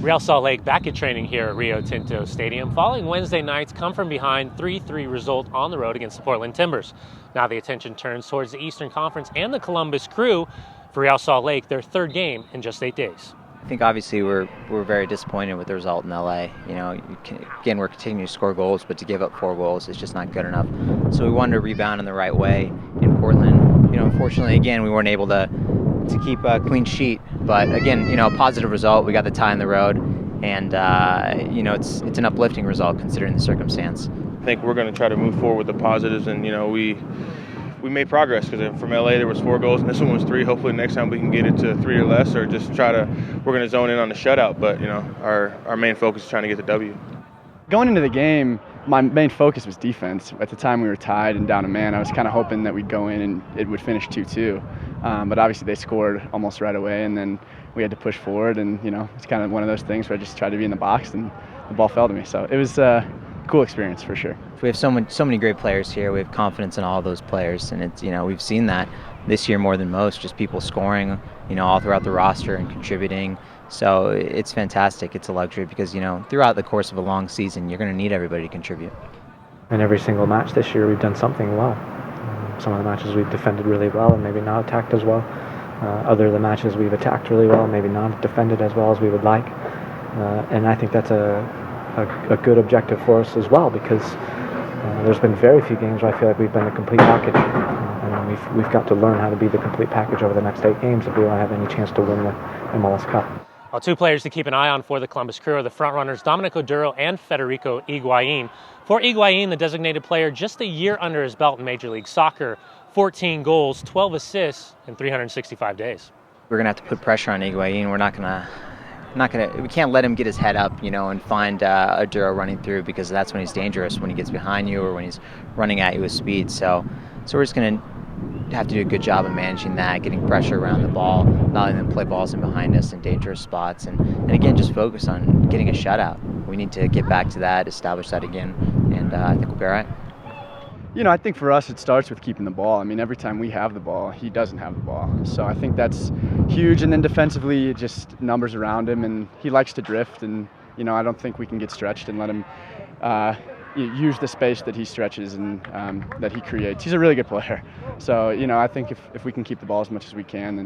Real Salt Lake back at training here at Rio Tinto Stadium following Wednesday night's come-from-behind 3-3 result on the road against the Portland Timbers. Now the attention turns towards the Eastern Conference and the Columbus Crew for Real Salt Lake, their third game in just 8 days. I think obviously we're very disappointed with the result in LA. Again, we're continuing to score goals, but to give up 4 goals is just not good enough. So we wanted to rebound in the right way in Portland. Unfortunately, again, we weren't able to keep a clean sheet. But again, a positive result. We got the tie on the road, and it's an uplifting result considering the circumstance. I think we're going to try to move forward with the positives, and we made progress because from LA there was 4 goals and this one was 3. Hopefully next time we can get it to 3 or less, or just we're going to zone in on the shutout. But our main focus is trying to get the W. Going into the game, my main focus was defense. At the time we were tied and down a man, I was kind of hoping that we'd go in and it would finish 2-2. But obviously they scored almost right away, and then we had to push forward, and it's kind of one of those things where I just tried to be in the box and the ball fell to me. So it was a cool experience for sure. We have so many great players here. We have confidence in all those players, and it's we've seen that this year more than most, just people scoring all throughout the roster and contributing. So it's fantastic. It's a luxury because throughout the course of a long season you're going to need everybody to contribute. In every single match this year we've done something well. Some of the matches we've defended really well and maybe not attacked as well. Other of the matches we've attacked really well, maybe not defended as well as we would like. And I think that's a good objective for us as well, because there's been very few games where I feel like we've been the complete package. And we've got to learn how to be the complete package over the next 8 games if we want to have any chance to win the MLS Cup. Well, 2 players to keep an eye on for the Columbus Crew are the frontrunners Dominic Oduro and Federico Higuain. For Higuain, the designated player, just a year under his belt in Major League Soccer, 14 goals, 12 assists in 365 days. We're going to have to put pressure on Higuain. We can't let him get his head up, and find Oduro running through, because that's when he's dangerous, when he gets behind you or when he's running at you with speed. So we're just going to have to do a good job of managing that, getting pressure around the ball, not letting them play balls in behind us in dangerous spots, and again, just focus on getting a shutout. We need to get back to that, establish that again, and I think we'll be all right. I think for us it starts with keeping the ball. I mean, every time we have the ball, he doesn't have the ball. So I think that's huge. And then defensively, just numbers around him, and he likes to drift. And, I don't think we can get stretched and let him use the space that he stretches and that he creates. He's a really good player. So, I think if we can keep the ball as much as we can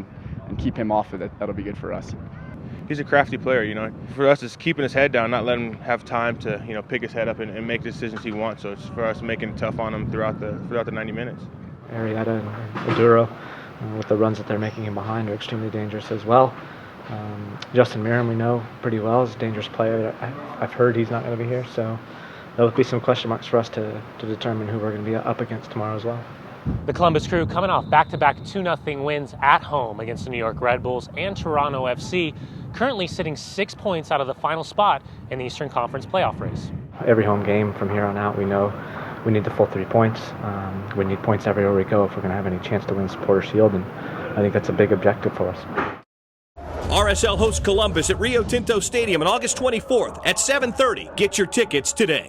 and keep him off of it, that'll be good for us. He's a crafty player, For us, it's keeping his head down, not letting him have time to, pick his head up and make the decisions he wants. So it's for us making it tough on him throughout the 90 minutes. Arrieta and Oduro, with the runs that they're making in behind, are extremely dangerous as well. Justin Miram, we know pretty well, is a dangerous player. I've heard he's not going to be here, so there'll be some question marks for us to determine who we're going to be up against tomorrow as well. The Columbus Crew coming off back-to-back 2-0 wins at home against the New York Red Bulls and Toronto FC, currently sitting 6 points out of the final spot in the Eastern Conference playoff race. Every home game from here on out, we know we need the full 3 points. We need points everywhere we go if we're going to have any chance to win Supporters Shield, and I think that's a big objective for us. RSL hosts Columbus at Rio Tinto Stadium on August 24th at 7:30. Get your tickets today.